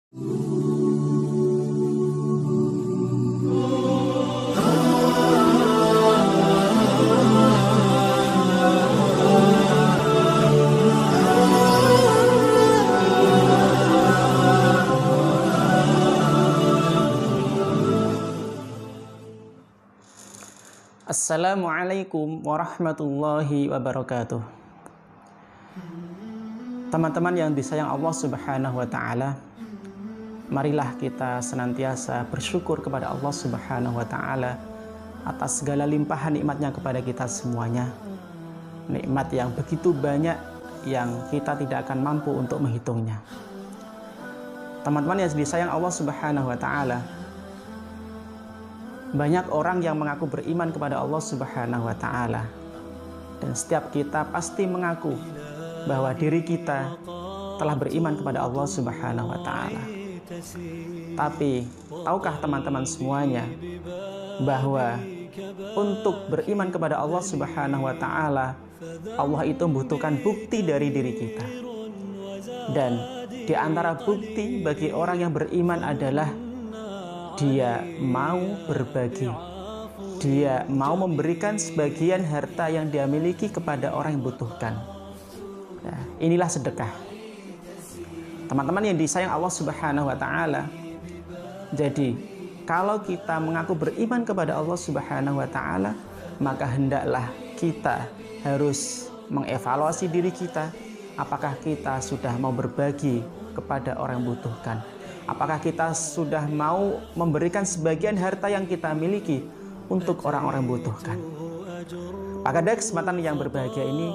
Assalamualaikum warahmatullahi wabarakatuh. Teman-teman yang disayang Allah Subhanahu wa Ta'ala, marilah kita senantiasa bersyukur kepada Allah Subhanahu wa Ta'ala atas segala limpahan nikmatnya kepada kita semuanya. Nikmat yang begitu banyak yang kita tidak akan mampu untuk menghitungnya. Teman-teman yang disayang Allah Subhanahu wa Ta'ala, banyak orang yang mengaku beriman kepada Allah Subhanahu wa Ta'ala, dan setiap kita pasti mengaku bahwa diri kita telah beriman kepada Allah Subhanahu wa Ta'ala. Tapi tahukah teman-teman semuanya bahwa untuk beriman kepada Allah Subhanahu wa Ta'ala, Allah itu membutuhkan bukti dari diri kita. Dan di antara bukti bagi orang yang beriman adalah dia mau berbagi. Dia mau memberikan sebagian harta yang dia miliki kepada orang yang membutuhkan. Nah, inilah sedekah. Teman-teman yang disayang Allah Subhanahu wa Ta'ala, jadi kalau kita mengaku beriman kepada Allah Subhanahu wa Ta'ala, maka hendaklah kita harus mengevaluasi diri kita. Apakah kita sudah mau berbagi kepada orang yang membutuhkan? Apakah kita sudah mau memberikan sebagian harta yang kita miliki untuk orang-orang membutuhkan? Pada kesempatan yang berbahagia ini,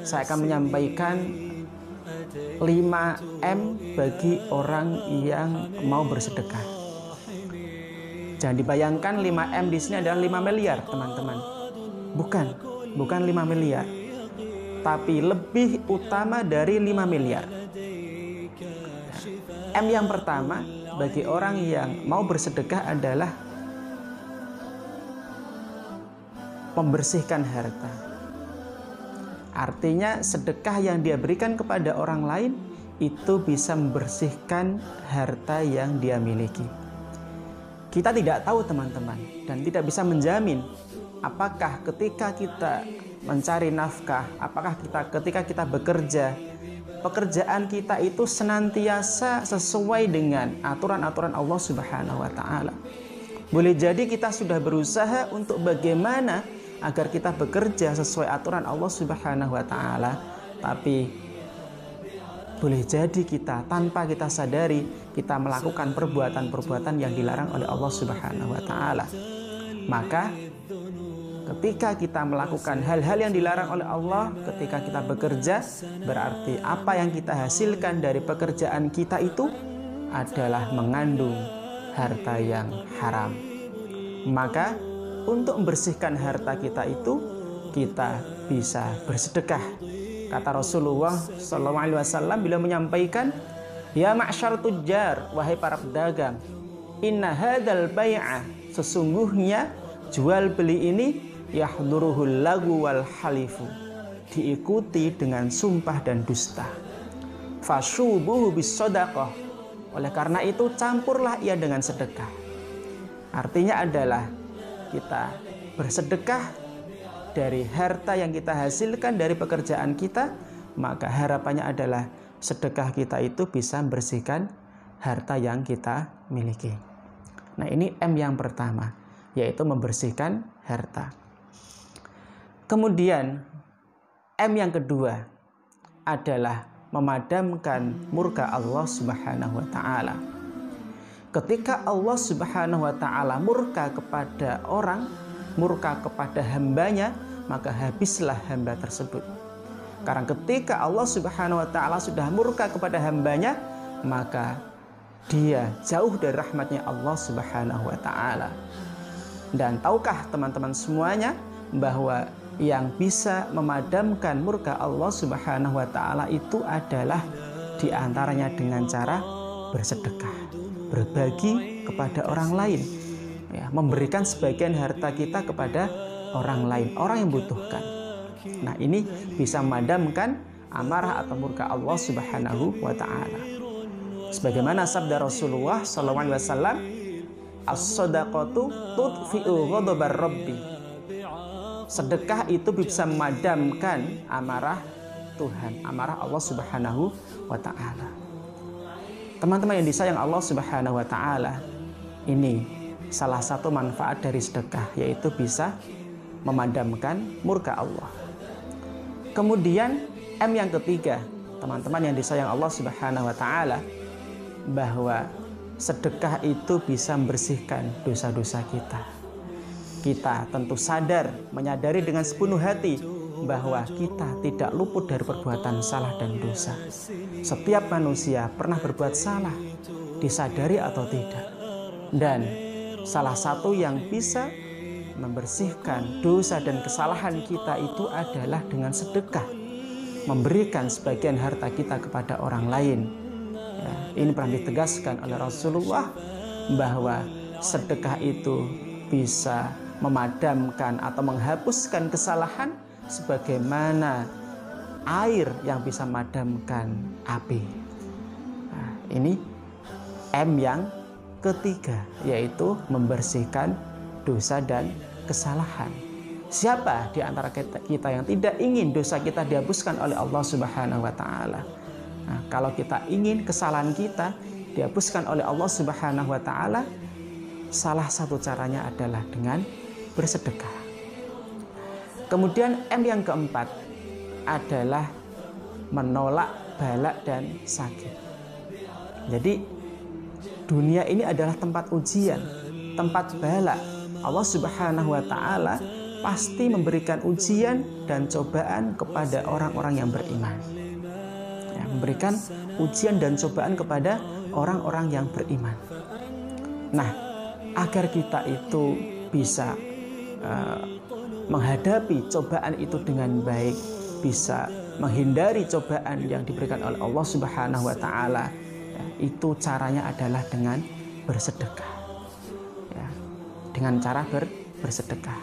saya akan menyampaikan 5M bagi orang yang mau bersedekah. Jangan dibayangkan 5M di sini adalah 5 miliar, teman-teman. Bukan 5 miliar. Tapi lebih utama dari 5 miliar. M yang pertama bagi orang yang mau bersedekah adalah membersihkan harta. Artinya sedekah yang dia berikan kepada orang lain itu bisa membersihkan harta yang dia miliki. Kita tidak tahu teman-teman, dan tidak bisa menjamin apakah ketika kita mencari nafkah, apakah ketika kita bekerja, pekerjaan kita itu senantiasa sesuai dengan aturan-aturan Allah Subhanahu wa Ta'ala. Boleh jadi kita sudah berusaha untuk bagaimana agar kita bekerja sesuai aturan Allah Subhanahu wa Ta'ala, tapi boleh jadi kita tanpa kita sadari kita melakukan perbuatan-perbuatan yang dilarang oleh Allah Subhanahu wa Ta'ala. Maka ketika kita melakukan hal-hal yang dilarang oleh Allah, ketika kita bekerja, berarti apa yang kita hasilkan dari pekerjaan kita itu adalah mengandung harta yang haram. Maka untuk membersihkan harta kita itu, kita bisa bersedekah. Kata Rasulullah SAW, beliau menyampaikan, "Ya ma'syar tujjar, wahai para pedagang, inna hadzal bai'a, sesungguhnya jual beli ini yahduruhul lagu wal halifu, diikuti dengan sumpah dan dusta. Fasyubuhu bis shadaqah, oleh karena itu campurlah ia dengan sedekah." Artinya adalah kita bersedekah dari harta yang kita hasilkan dari pekerjaan kita, maka harapannya adalah sedekah kita itu bisa membersihkan harta yang kita miliki. Nah, ini M yang pertama, yaitu membersihkan harta. Kemudian M yang kedua adalah memadamkan murka Allah Subhanahu wa Ta'ala. Ketika Allah Subhanahu wa Ta'ala murka kepada orang, murka kepada hambanya, maka habislah hamba tersebut. Karena ketika Allah Subhanahu wa Ta'ala sudah murka kepada hambanya, maka dia jauh dari rahmatnya Allah Subhanahu wa Ta'ala. Dan tahukah teman-teman semuanya bahwa yang bisa memadamkan murka Allah Subhanahu wa Ta'ala itu adalah diantaranya dengan cara bersedekah, berbagi kepada orang lain, ya, memberikan sebagian harta kita kepada orang lain, orang yang butuhkan. Nah, ini bisa memadamkan amarah atau murka Allah Subhanahu wa Ta'ala. Sebagaimana sabda Rasulullah SAW, as-shadaqatu tudfi'u ghadabar rabbi. Sedekah itu bisa memadamkan amarah Tuhan, amarah Allah Subhanahu wa Ta'ala. Teman-teman yang disayang Allah Subhanahu wa Ta'ala, ini salah satu manfaat dari sedekah, yaitu bisa memadamkan murka Allah. Kemudian M yang ketiga, teman-teman yang disayang Allah Subhanahu wa Ta'ala, bahwa sedekah itu bisa membersihkan dosa-dosa kita. Kita tentu menyadari dengan sepenuh hati bahwa kita tidak luput dari perbuatan salah dan dosa. Setiap manusia pernah berbuat salah, disadari atau tidak. Dan salah satu yang bisa membersihkan dosa dan kesalahan kita itu adalah dengan sedekah, memberikan sebagian harta kita kepada orang lain. Ya, ini pernah ditegaskan oleh Rasulullah bahwa sedekah itu bisa memadamkan atau menghapuskan kesalahan sebagaimana air yang bisa memadamkan api. Nah, ini M yang ketiga, yaitu membersihkan dosa dan kesalahan. Siapa di antara kita yang tidak ingin dosa kita dihapuskan oleh Allah Subhanahu wa Ta'ala? Nah, kalau kita ingin kesalahan kita dihapuskan oleh Allah Subhanahu wa Ta'ala, salah satu caranya adalah dengan bersedekah. Kemudian M yang keempat adalah menolak bala dan sakit. Jadi dunia ini adalah tempat ujian, tempat bala. Allah Subhanahu wa Ta'ala pasti memberikan ujian dan cobaan kepada orang-orang yang beriman. Ya, memberikan ujian dan cobaan kepada orang-orang yang beriman. Nah, agar kita itu bisa menghadapi cobaan itu dengan baik, bisa menghindari cobaan yang diberikan oleh Allah Subhanahu wa Ta'ala, ya, itu caranya adalah dengan bersedekah, ya, dengan cara bersedekah.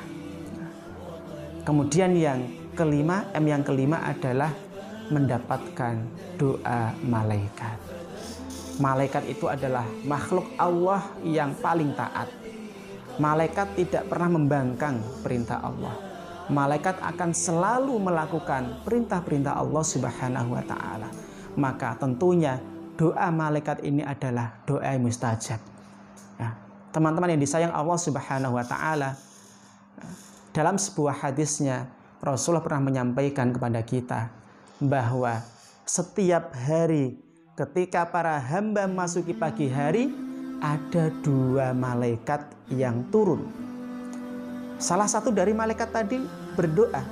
Kemudian yang kelima, M yang kelima adalah mendapatkan doa malaikat. Malaikat itu adalah makhluk Allah yang paling taat. Malaikat tidak pernah membangkang perintah Allah. Malaikat akan selalu melakukan perintah-perintah Allah Subhanahu wa Ta'ala. Maka tentunya doa malaikat ini adalah doa yang mustajab. Ya, teman-teman yang disayang Allah Subhanahu wa Ta'ala, dalam sebuah hadisnya Rasulullah pernah menyampaikan kepada kita bahwa setiap hari ketika para hamba memasuki pagi hari, ada 2 malaikat yang turun. Salah satu dari malaikat tadi berdoa,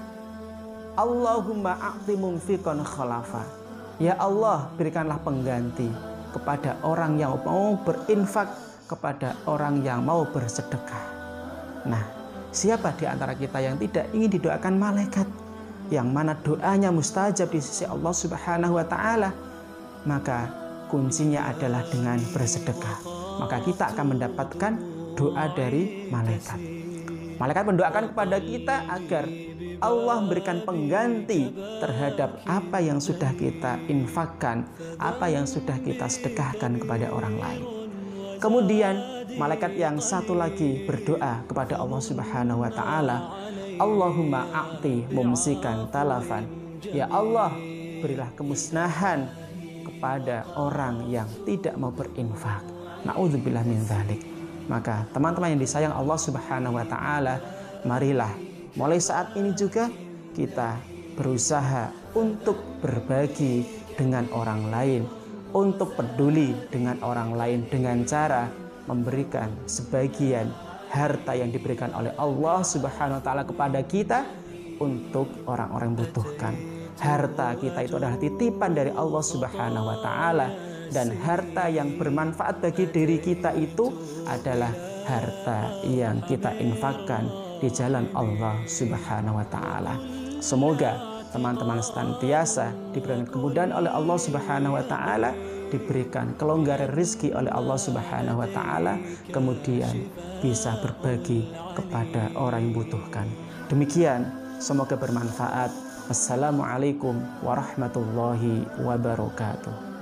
Allahumma a'ti mumfiqan khalafa. Ya Allah, berikanlah pengganti kepada orang yang mau berinfak, kepada orang yang mau bersedekah. Nah, siapa di antara kita yang tidak ingin didoakan malaikat, yang mana doanya mustajab di sisi Allah Subhanahu wa Ta'ala? Maka kuncinya adalah dengan bersedekah. Maka kita akan mendapatkan doa dari malaikat. Malaikat mendoakan kepada kita agar Allah memberikan pengganti terhadap apa yang sudah kita infakkan, apa yang sudah kita sedekahkan kepada orang lain. Kemudian malaikat yang satu lagi berdoa kepada Allah Subhanahu wa Ta'ala, Allahumma a'ti mumsikan talafan. Ya Allah, berilah kemusnahan kepada orang yang tidak mau berinfak. Na'udzubillah min dzalik. Maka teman-teman yang disayang Allah Subhanahu wa Ta'ala, marilah mulai saat ini juga kita berusaha untuk berbagi dengan orang lain, untuk peduli dengan orang lain dengan cara memberikan sebagian harta yang diberikan oleh Allah Subhanahu wa Ta'ala kepada kita untuk orang-orang yang membutuhkan. Harta kita itu adalah titipan dari Allah Subhanahu wa Ta'ala, dan harta yang bermanfaat bagi diri kita itu adalah harta yang kita infakkan di jalan Allah Subhanahu wa Ta'ala. Semoga teman-teman senantiasa diberikan kemudahan oleh Allah Subhanahu wa Ta'ala, diberikan kelonggaran rezeki oleh Allah Subhanahu wa Ta'ala, kemudian bisa berbagi kepada orang yang membutuhkan. Demikian, semoga bermanfaat. Assalamualaikum warahmatullahi wabarakatuh.